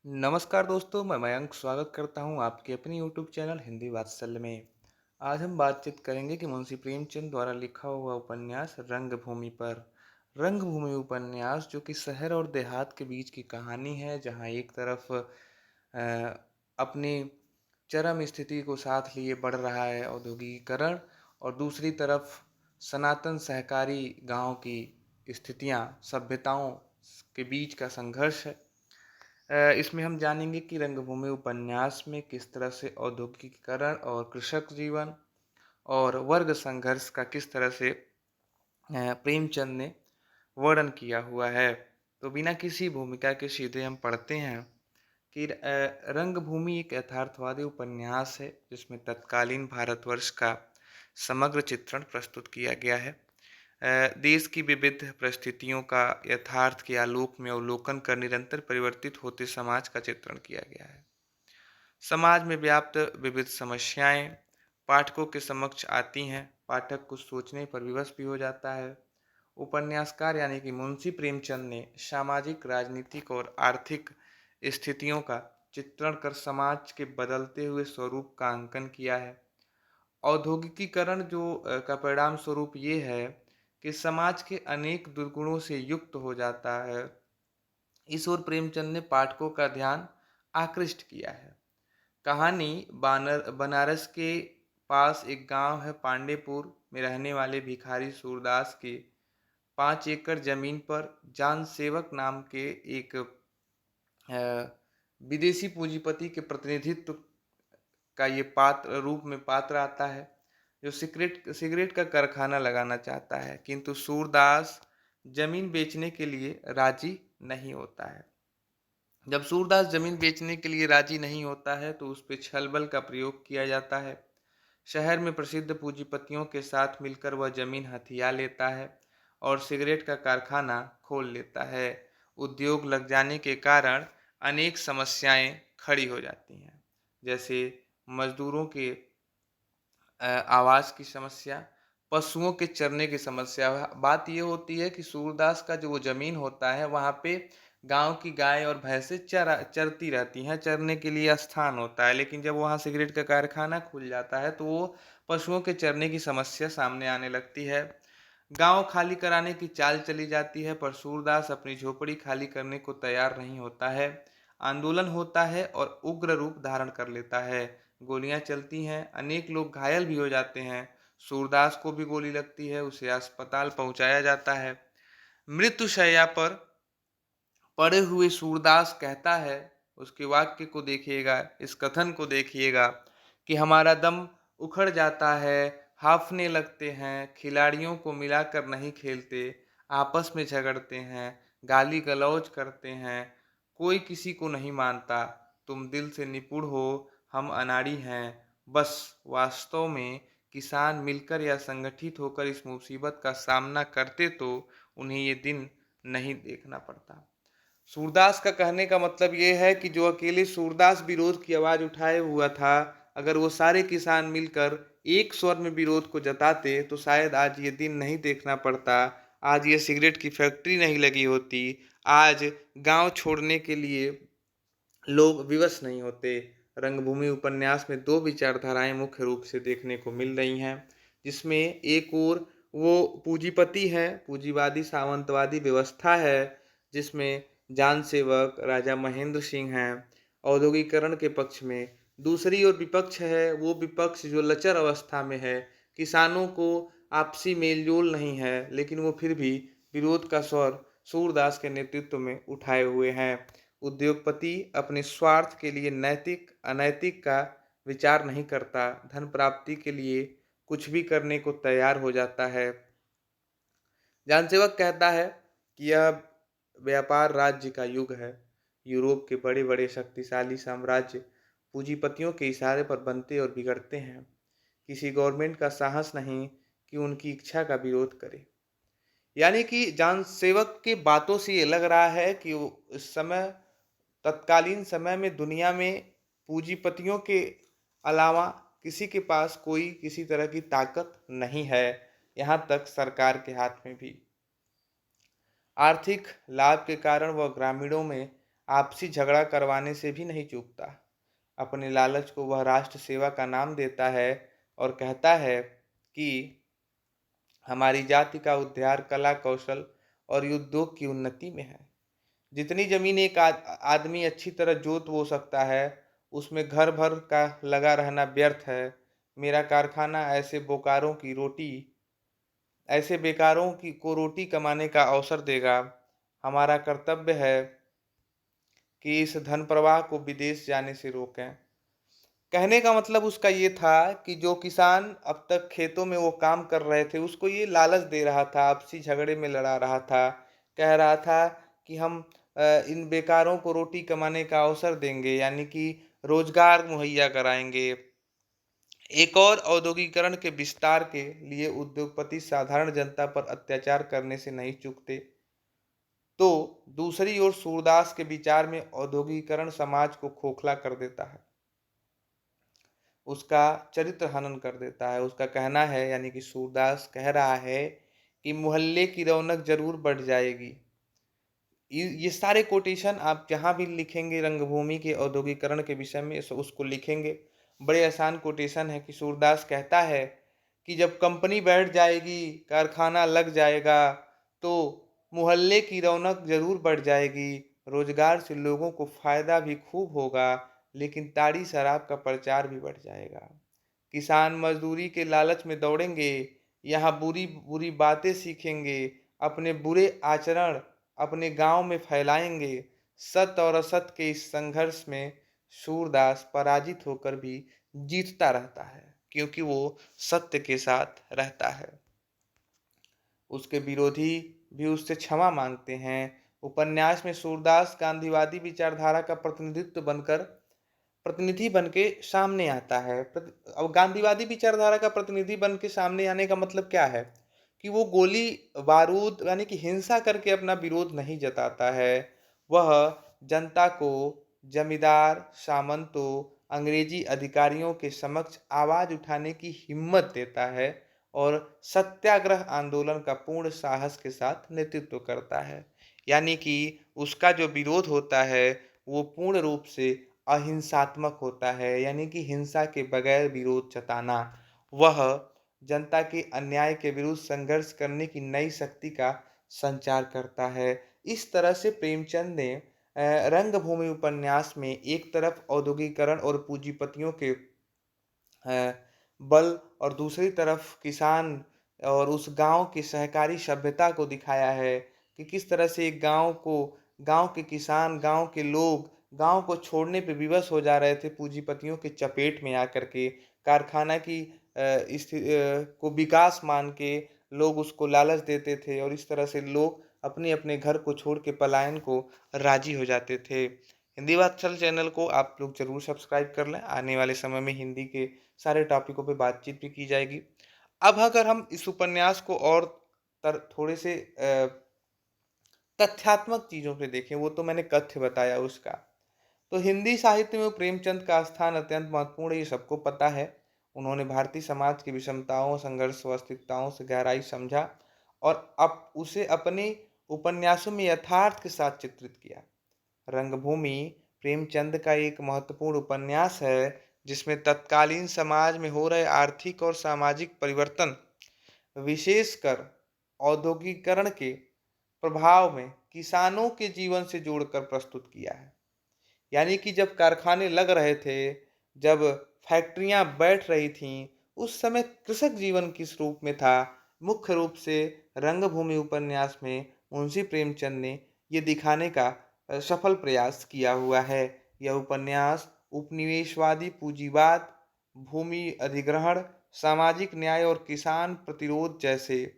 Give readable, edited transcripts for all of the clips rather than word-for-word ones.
नमस्कार दोस्तों, मैं मयंक स्वागत करता हूं आपके अपने यूट्यूब चैनल हिंदी वात्सल्य में। आज हम बातचीत करेंगे कि मुंशी प्रेमचंद द्वारा लिखा हुआ उपन्यास रंगभूमि पर। रंगभूमि उपन्यास जो कि शहर और देहात के बीच की कहानी है, जहां एक तरफ अपनी चरम स्थिति को साथ लिए बढ़ रहा है औद्योगिकीकरण, और दूसरी तरफ सनातन सहकारी गांव की स्थितियां, सभ्यताओं के बीच का संघर्ष है। इसमें हम जानेंगे कि रंगभूमि उपन्यास में किस तरह से औद्योगिकीकरण और कृषक जीवन और वर्ग संघर्ष का किस तरह से प्रेमचंद ने वर्णन किया हुआ है। तो बिना किसी भूमिका के सीधे हम पढ़ते हैं कि रंगभूमि एक यथार्थवादी उपन्यास है जिसमें तत्कालीन भारतवर्ष का समग्र चित्रण प्रस्तुत किया गया है। देश की विविध परिस्थितियों का यथार्थ के आलोक में अवलोकन कर निरंतर परिवर्तित होते समाज का चित्रण किया गया है। समाज में व्याप्त विविध समस्याएं पाठकों के समक्ष आती हैं। पाठक कुछ सोचने पर विवश भी हो जाता है। उपन्यासकार यानी कि मुंशी प्रेमचंद ने सामाजिक, राजनीतिक और आर्थिक स्थितियों का चित्रण कर समाज के बदलते हुए स्वरूप का अंकन किया है। औद्योगिकीकरण का परिणाम स्वरूप ये है कि समाज के अनेक दुर्गुणों से युक्त हो जाता है। इस ओर प्रेमचंद ने पाठकों का ध्यान आकृष्ट किया है। कहानी बनारस के पास एक गांव है पांडेपुर में रहने वाले भिखारी सूरदास के 5 एकड़ जमीन पर जान सेवक नाम के एक विदेशी पूंजीपति के प्रतिनिधित्व का ये पात्र रूप में पात्र आता है, जो सिगरेट सिगरेट का कारखाना लगाना चाहता है, किंतु सूरदास जमीन बेचने के लिए राजी नहीं होता है। जब सूरदास जमीन बेचने के लिए राजी नहीं होता है तो उस पर छलबल का प्रयोग किया जाता है। शहर में प्रसिद्ध पूंजीपतियों के साथ मिलकर वह जमीन हथिया लेता है और सिगरेट का कारखाना खोल लेता है। उद्योग लग जाने के कारण अनेक समस्याएं खड़ी हो जाती हैं, जैसे मजदूरों के आवास की समस्या, पशुओं के चरने की समस्या। बात ये होती है कि सूरदास का जो वो ज़मीन होता है, वहाँ पे गाँव की गाय और भैंसें चरती रहती हैं, चरने के लिए स्थान होता है। लेकिन जब वहाँ सिगरेट का कारखाना खुल जाता है, तो वो पशुओं के चरने की समस्या सामने आने लगती है। गाँव खाली कराने की चाल चली जाती है, पर सूरदास अपनी झोपड़ी खाली करने को तैयार नहीं होता है। आंदोलन होता है और उग्र रूप धारण कर लेता है। गोलियां चलती हैं, अनेक लोग घायल भी हो जाते हैं। सूरदास को भी गोली लगती है, उसे अस्पताल पहुंचाया जाता है। मृत्युशैया पर पड़े हुए सूरदास कहता है, उसके वाक्य को देखिएगा, इस कथन को देखिएगा कि हमारा दम उखड़ जाता है, हांफने लगते हैं, खिलाड़ियों को मिलाकर नहीं खेलते, आपस में झगड़ते हैं, गाली गलौज करते हैं, कोई किसी को नहीं मानता, तुम दिल से निपुण हो, हम अनाड़ी हैं। बस वास्तव में किसान मिलकर या संगठित होकर इस मुसीबत का सामना करते तो उन्हें ये दिन नहीं देखना पड़ता। सूरदास का कहने का मतलब ये है कि जो अकेले सूरदास विरोध की आवाज उठाए हुआ था, अगर वो सारे किसान मिलकर एक स्वर में विरोध को जताते तो शायद आज ये दिन नहीं देखना पड़ता, आज ये सिगरेट की फैक्ट्री नहीं लगी होती, आज गांव छोड़ने के लिए लोग विवश नहीं होते। रंगभूमि उपन्यास में दो विचारधाराएं मुख्य रूप से देखने को मिल रही हैं, जिसमें एक ओर वो पूंजीपति है, पूंजीवादी सामंतवादी व्यवस्था है, जिसमें जान सेवक राजा महेंद्र सिंह हैं औद्योगिकरण के पक्ष में। दूसरी ओर विपक्ष है, वो विपक्ष जो लचर अवस्था में है, किसानों को आपसी मेलजोल नहीं है, लेकिन वो फिर भी विरोध का स्वर सूरदास के नेतृत्व में उठाए हुए हैं। उद्योगपति अपने स्वार्थ के लिए नैतिक अनैतिक का विचार नहीं करता, धन प्राप्ति के लिए कुछ भी करने को तैयार हो जाता है। जानसेवक कहता है कि यह व्यापार राज्य का युग है। यूरोप के बड़े बड़े शक्तिशाली साम्राज्य पूंजीपतियों के इशारे पर बनते और बिगड़ते हैं। किसी गवर्नमेंट का साहस नहीं कि उनकी इच्छा का विरोध करे। यानी कि जान सेवक की बातों से ये लग रहा है कि इस समय, तत्कालीन समय में दुनिया में पूंजीपतियों के अलावा किसी के पास कोई किसी तरह की ताकत नहीं है, यहाँ तक सरकार के हाथ में भी। आर्थिक लाभ के कारण वह ग्रामीणों में आपसी झगड़ा करवाने से भी नहीं चूकता। अपने लालच को वह राष्ट्र सेवा का नाम देता है और कहता है कि हमारी जाति का उद्धार कला कौशल और उद्योग की उन्नति में है। जितनी जमीन एक आदमी अच्छी तरह जोत बो सकता है, उसमें घर भर का लगा रहना व्यर्थ है। मेरा कारखाना ऐसे बेकारों की को रोटी कमाने का अवसर देगा। हमारा कर्तव्य है कि इस धन प्रवाह को विदेश जाने से रोकें। कहने का मतलब उसका ये था कि जो किसान अब तक खेतों में वो काम कर रहे थे, उसको ये लालच दे रहा था, आपसी झगड़े में लड़ा रहा था, कह रहा था कि हम इन बेकारों को रोटी कमाने का अवसर देंगे, यानी कि रोजगार मुहैया कराएंगे। एक और औद्योगिकरण के विस्तार के लिए उद्योगपति साधारण जनता पर अत्याचार करने से नहीं चूकते, तो दूसरी ओर सूरदास के विचार में औद्योगिकरण समाज को खोखला कर देता है, उसका चरित्र हनन कर देता है। उसका कहना है, यानी कि सूरदास कह रहा है कि मोहल्ले की रौनक जरूर बढ़ जाएगी। ये सारे कोटेशन आप जहाँ भी लिखेंगे रंगभूमि के औद्योगिकरण के विषय में उसको लिखेंगे। बड़े आसान कोटेशन है कि सूरदास कहता है कि जब कंपनी बैठ जाएगी, कारखाना लग जाएगा, तो मोहल्ले की रौनक जरूर बढ़ जाएगी, रोजगार से लोगों को फायदा भी खूब होगा, लेकिन ताड़ी शराब का प्रचार भी बढ़ जाएगा। किसान मजदूरी के लालच में दौड़ेंगे, यहाँ बुरी बुरी बातें सीखेंगे, अपने बुरे आचरण अपने गांव में फैलाएंगे। सत्य और असत के इस संघर्ष में सूरदास पराजित होकर भी जीतता रहता है, क्योंकि वो सत्य के साथ रहता है। उसके विरोधी भी उससे क्षमा मांगते हैं। उपन्यास में सूरदास गांधीवादी विचारधारा का प्रतिनिधि बन के सामने आता है। अब गांधीवादी विचारधारा का प्रतिनिधि बन के सामने आने का मतलब क्या है कि वो गोली बारूद यानी कि हिंसा करके अपना विरोध नहीं जताता है। वह जनता को जमींदार सामंतों अंग्रेजी अधिकारियों के समक्ष आवाज उठाने की हिम्मत देता है और सत्याग्रह आंदोलन का पूर्ण साहस के साथ नेतृत्व करता है। यानी कि उसका जो विरोध होता है वो पूर्ण रूप से अहिंसात्मक होता है, यानी कि हिंसा के बगैर विरोध जताना। वह जनता के अन्याय के विरुद्ध संघर्ष करने की नई शक्ति का संचार करता है। इस तरह से प्रेमचंद ने रंगभूमि उपन्यास में एक तरफ औद्योगिकरण और पूंजीपतियों के बल और दूसरी तरफ किसान और उस गांव की सहकारी सभ्यता को दिखाया है कि किस तरह से एक गांव के किसान, गांव के लोग गांव को छोड़ने पे विवश हो जा रहे थे पूंजीपतियों के चपेट में आकर के। कारखाना की को विकास मान के लोग उसको लालच देते थे और इस तरह से लोग अपने अपने घर को छोड़ के पलायन को राजी हो जाते थे। हिंदी वात्सल चैनल को आप लोग जरूर सब्सक्राइब कर लें। आने वाले समय में हिंदी के सारे टॉपिकों पे बातचीत भी की जाएगी। अब अगर हम इस उपन्यास को और थोड़े से तथ्यात्मक चीजों पे देखें, वो तो मैंने कथ्य बताया उसका, तो हिंदी साहित्य में प्रेमचंद का स्थान अत्यंत महत्वपूर्ण है, ये सबको पता है। उन्होंने भारतीय समाज की विषमताओं, संघर्ष व अस्तित्वताओं से गहराई समझा और अब उसे अपने उपन्यासों में यथार्थ के साथ चित्रित किया। रंगभूमि प्रेमचंद का एक महत्वपूर्ण उपन्यास है, जिसमें तत्कालीन समाज में हो रहे आर्थिक और सामाजिक परिवर्तन, विशेषकर औद्योगिकरण के प्रभाव में किसानों के जीवन से जोड़कर प्रस्तुत किया है। यानी कि जब कारखाने लग रहे थे, जब फैक्ट्रियां बैठ रही थीं, उस समय कृषक जीवन किस रूप में था, मुख्य रूप से रंगभूमि उपन्यास में मुंशी प्रेमचंद ने ये दिखाने का सफल प्रयास किया हुआ है। यह उपन्यास उपनिवेशवादी पूंजीवाद, भूमि अधिग्रहण, सामाजिक न्याय और किसान प्रतिरोध जैसे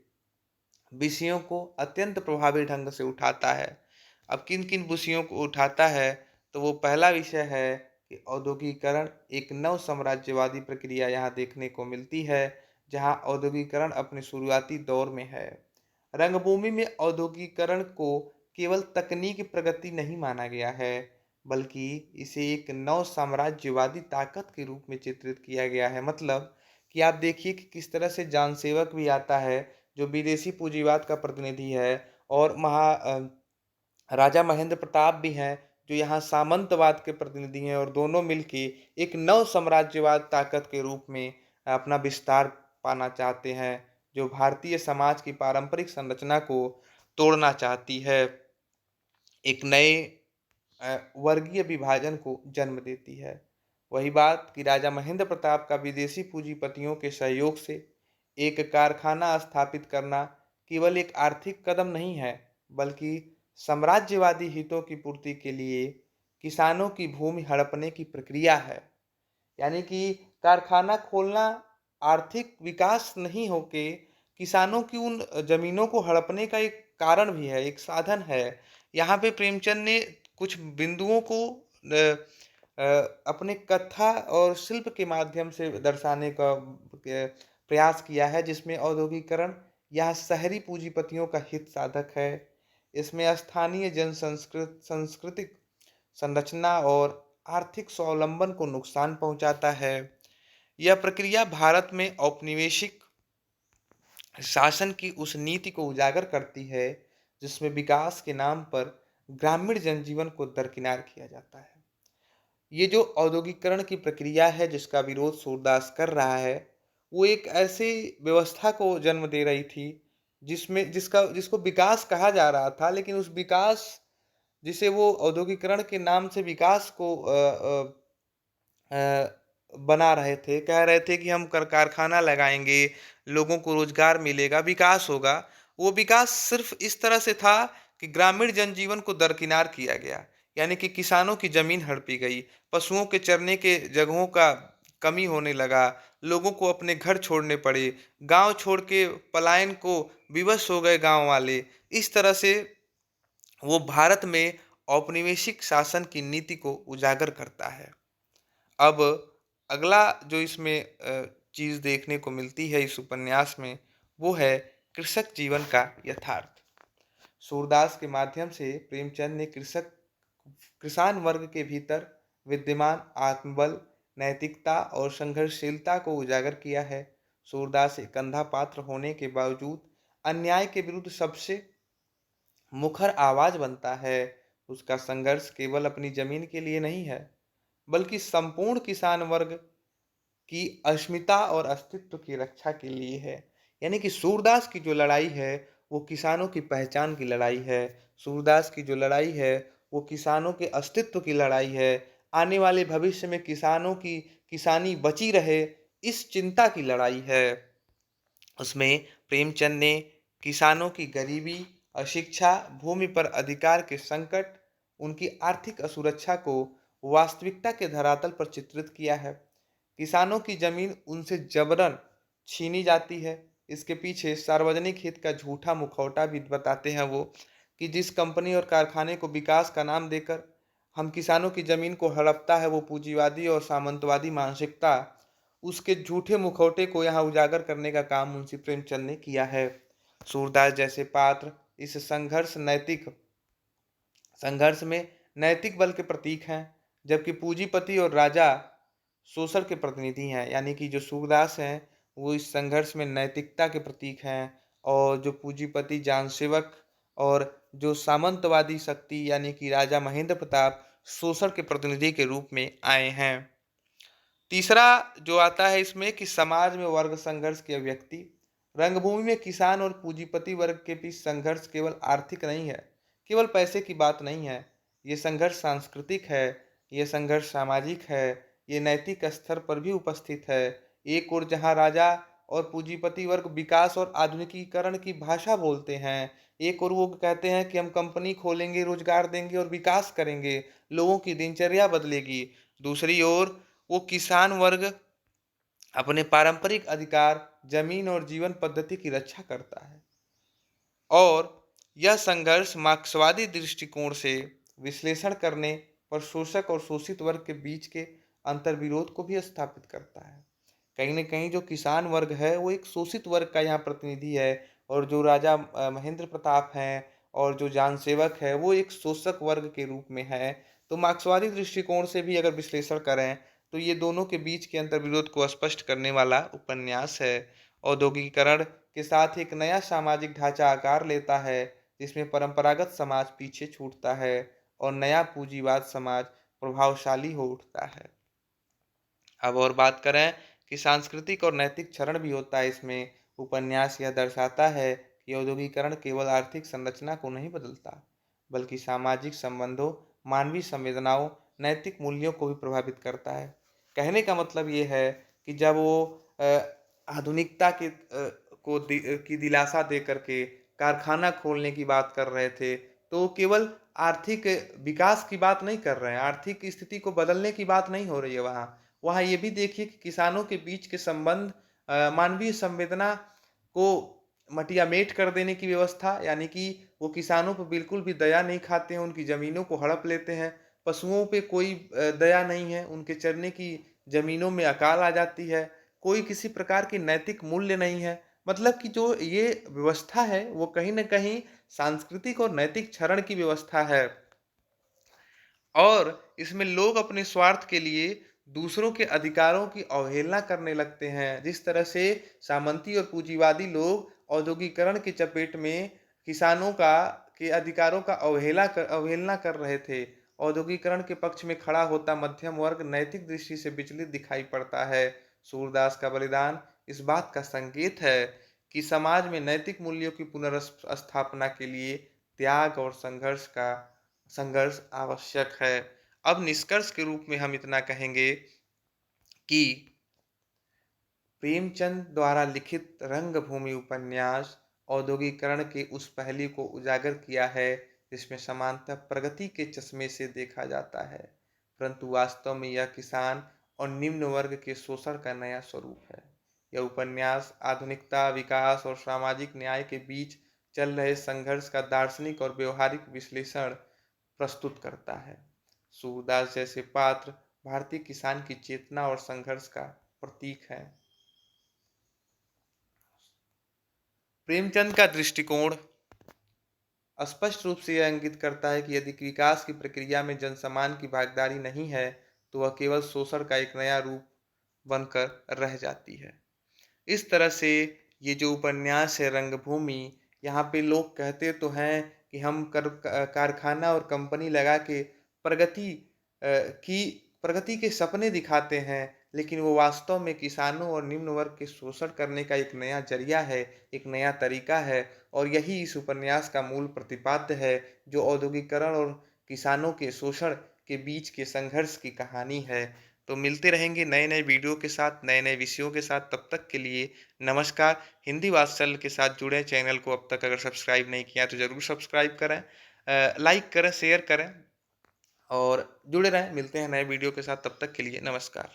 विषयों को अत्यंत प्रभावी ढंग से उठाता है। अब किन किन विषयों को उठाता है, तो वो पहला विषय है कि औद्योगिकरण एक नव साम्राज्यवादी प्रक्रिया यहाँ देखने को मिलती है, जहाँ औद्योगिकरण अपने शुरुआती दौर में है। रंगभूमि में औद्योगिकरण को केवल तकनीकी प्रगति नहीं माना गया है, बल्कि इसे एक नव साम्राज्यवादी ताकत के रूप में चित्रित किया गया है। मतलब कि आप देखिए कि किस तरह से जान सेवक भी आता है, जो विदेशी पूंजीवाद का प्रतिनिधि है, और राजा महेंद्र प्रताप भी हैं, जो यहाँ सामंतवाद के प्रतिनिधि हैं, और दोनों मिलके एक नव साम्राज्यवाद ताकत के रूप में अपना विस्तार पाना चाहते हैं, जो भारतीय समाज की पारंपरिक संरचना को तोड़ना चाहती है, एक नए वर्गीय विभाजन को जन्म देती है। वही बात कि राजा महेंद्र प्रताप का विदेशी पूंजीपतियों के सहयोग से एक कारखाना स्थापित करना केवल एक आर्थिक कदम नहीं है, बल्कि साम्राज्यवादी हितों की पूर्ति के लिए किसानों की भूमि हड़पने की प्रक्रिया है। यानी कि कारखाना खोलना आर्थिक विकास नहीं होके किसानों की उन जमीनों को हड़पने का एक कारण भी है, एक साधन है। यहाँ पे प्रेमचंद ने कुछ बिंदुओं को अपने कथा और शिल्प के माध्यम से दर्शाने का प्रयास किया है, जिसमें औद्योगिकरण यह शहरी पूंजीपतियों का हित साधक है। इसमें स्थानीय सांस्कृतिक संरचना और आर्थिक स्वावलंबन को नुकसान पहुंचाता है। यह प्रक्रिया भारत में औपनिवेशिक शासन की उस नीति को उजागर करती है जिसमें विकास के नाम पर ग्रामीण जनजीवन को दरकिनार किया जाता है। ये जो औद्योगिकरण की प्रक्रिया है जिसका विरोध सूरदास कर रहा है, वो एक ऐसी व्यवस्था को जन्म दे रही थी जिसमें जिसको विकास कहा जा रहा था, लेकिन उस विकास जिसे वो औद्योगिकरण के नाम से विकास को बना रहे थे, कह रहे थे कि हम कारखाना लगाएंगे, लोगों को रोजगार मिलेगा, विकास होगा। वो विकास सिर्फ इस तरह से था कि ग्रामीण जनजीवन को दरकिनार किया गया, यानी कि किसानों की जमीन हड़पी गई, पशुओं के चरने के जगहों का कमी होने लगा, लोगों को अपने घर छोड़ने पड़े, गांव छोड़ के पलायन को विवश हो गए गांव वाले। इस तरह से वो भारत में औपनिवेशिक शासन की नीति को उजागर करता है। अब अगला जो इसमें चीज देखने को मिलती है इस उपन्यास में, वो है कृषक जीवन का यथार्थ। सूरदास के माध्यम से प्रेमचंद ने किसान वर्ग के भीतर विद्यमान आत्मबल, नैतिकता और संघर्षशीलता को उजागर किया है। सूरदास एक अंधा पात्र होने के बावजूद अन्याय के विरुद्ध सबसे मुखर आवाज बनता है। उसका संघर्ष केवल अपनी जमीन के लिए नहीं है, बल्कि संपूर्ण किसान वर्ग की अस्मिता और अस्तित्व की रक्षा के लिए है। यानी कि सूरदास की जो लड़ाई है वो किसानों की पहचान की लड़ाई है। सूरदास की जो लड़ाई है वो किसानों के अस्तित्व की लड़ाई है। आने वाले भविष्य में किसानों की किसानी बची रहे, इस चिंता की लड़ाई है। उसमें प्रेमचंद ने किसानों की गरीबी, अशिक्षा, भूमि पर अधिकार के संकट, उनकी आर्थिक असुरक्षा को वास्तविकता के धरातल पर चित्रित किया है। किसानों की जमीन उनसे जबरन छीनी जाती है। इसके पीछे सार्वजनिक हित का झूठा मुखौटा भी बताते हैं वो, कि जिस कंपनी और कारखाने को विकास का नाम देकर हम किसानों की जमीन को हड़पता है, वो पूंजीवादी और सामंतवादी मानसिकता, उसके झूठे मुखौटे को यहाँ उजागर करने का काम मुंशी प्रेमचंद ने किया है। सूरदास जैसे पात्र इस संघर्ष में नैतिक बल के प्रतीक हैं, जबकि पूंजीपति और राजा शोषण के प्रतिनिधि हैं। यानी कि जो सूरदास हैं वो इस संघर्ष में नैतिकता के प्रतीक हैं, और जो पूंजीपति जानसेवक और जो सामंतवादी शक्ति यानी कि राजा महेंद्र प्रताप शोषण के प्रतिनिधि के रूप में आए हैं। तीसरा जो आता है इसमें कि समाज में वर्ग संघर्ष की अभिव्यक्ति। रंगभूमि में किसान और पूंजीपति वर्ग के बीच संघर्ष केवल आर्थिक नहीं है, केवल पैसे की बात नहीं है। ये संघर्ष सांस्कृतिक है, ये संघर्ष सामाजिक है, ये नैतिक स्तर पर भी उपस्थित है। एक ओर जहाँ राजा और पूंजीपति वर्ग विकास और आधुनिकीकरण की भाषा बोलते हैं, एक और वो कहते हैं कि हम कंपनी खोलेंगे, रोजगार देंगे और विकास करेंगे, लोगों की दिनचर्या बदलेगी। दूसरी ओर वो किसान वर्ग अपने पारंपरिक अधिकार, जमीन और जीवन पद्धति की रक्षा करता है। और यह संघर्ष मार्क्सवादी दृष्टिकोण से विश्लेषण करने पर शोषक और शोषित वर्ग के बीच के अंतर्विरोध को भी स्थापित करता है। कहीं न कहीं जो किसान वर्ग है वो एक शोषित वर्ग का यहाँ प्रतिनिधि है, और जो राजा महेंद्र प्रताप हैं और जो जान सेवक है वो एक शोषक वर्ग के रूप में है। तो मार्क्सवादी दृष्टिकोण से भी अगर विश्लेषण करें तो ये दोनों के बीच के अंतर्विरोध को स्पष्ट करने वाला उपन्यास है। औद्योगिकरण के साथ एक नया सामाजिक ढांचा आकार लेता है, जिसमें परंपरागत समाज पीछे छूटता है और नया पूंजीवाद समाज प्रभावशाली हो उठता है। अब और बात करें कि सांस्कृतिक और नैतिक क्षरण भी होता है इसमें। उपन्यास यह दर्शाता है कि औद्योगिकरण केवल आर्थिक संरचना को नहीं बदलता, बल्कि सामाजिक संबंधों, मानवीय संवेदनाओं, नैतिक मूल्यों को भी प्रभावित करता है। कहने का मतलब ये है कि जब वो आधुनिकता की दिलासा दे करके कारखाना खोलने की बात कर रहे थे, तो वो केवल आर्थिक विकास की बात नहीं कर रहे हैं, आर्थिक स्थिति को बदलने की बात नहीं हो रही है वहाँ। वहाँ ये भी देखिए कि किसानों के बीच के संबंध, मानवीय संवेदना को मटियामेट कर देने की व्यवस्था, यानी कि वो किसानों पे बिल्कुल भी दया नहीं खाते हैं, उनकी ज़मीनों को हड़प लेते हैं। पशुओं पे कोई दया नहीं है, उनके चरने की ज़मीनों में अकाल आ जाती है। कोई किसी प्रकार की नैतिक मूल्य नहीं है। मतलब कि जो ये व्यवस्था है, वो कहीं न कहीं सांस्कृतिक और नैतिक क्षरण की व्यवस्था है। और इसमें लोग अपने स्वार्थ के लिए दूसरों के अधिकारों की अवहेलना करने लगते हैं। जिस तरह से सामंती और पूंजीवादी लोग औद्योगिकरण की चपेट में किसानों का के अधिकारों का अवहेलना कर रहे थे। औद्योगिकरण के पक्ष में खड़ा होता मध्यम वर्ग नैतिक दृष्टि से विचलित दिखाई पड़ता है। सूरदास का बलिदान इस बात का संकेत है कि समाज में नैतिक मूल्यों की पुनर्स्थापना के लिए त्याग और संघर्ष आवश्यक है। अब निष्कर्ष के रूप में हम इतना कहेंगे कि प्रेमचंद द्वारा लिखित रंगभूमि उपन्यास औद्योगिकरण के उस पहलू को उजागर किया है जिसमें समानतः प्रगति के चश्मे से देखा जाता है, परंतु वास्तव में यह किसान और निम्न वर्ग के शोषण का नया स्वरूप है। यह उपन्यास आधुनिकता, विकास और सामाजिक न्याय के बीच चल रहे संघर्ष का दार्शनिक और व्यवहारिक विश्लेषण प्रस्तुत करता है। सूरदास जैसे पात्र भारतीय किसान की चेतना और संघर्ष का प्रतीक है। प्रेमचंद का दृष्टिकोण स्पष्ट रूप से यह इंगित करता है कि यदि विकास की प्रक्रिया में जनसामान्य की भागीदारी नहीं है, तो वह केवल शोषण का एक नया रूप बनकर रह जाती है। इस तरह से ये जो उपन्यास है रंगभूमि, यहाँ पे लोग कहते तो हैं कि हम कारखाना और कंपनी लगा के प्रगति की प्रगति के सपने दिखाते हैं, लेकिन वो वास्तव में किसानों और निम्न वर्ग के शोषण करने का एक नया जरिया है, एक नया तरीका है। और यही इस उपन्यास का मूल प्रतिपाद्य है, जो औद्योगिकरण और किसानों के शोषण के बीच के संघर्ष की कहानी है। तो मिलते रहेंगे नए नए वीडियो के साथ, नए नए विषयों के साथ। तब तक के लिए नमस्कार। हिंदी वात्सल्य के साथ जुड़े चैनल को अब तक अगर सब्सक्राइब नहीं किया तो ज़रूर सब्सक्राइब करें, लाइक करें, शेयर करें और जुड़े रहें। मिलते हैं नए वीडियो के साथ, तब तक के लिए नमस्कार।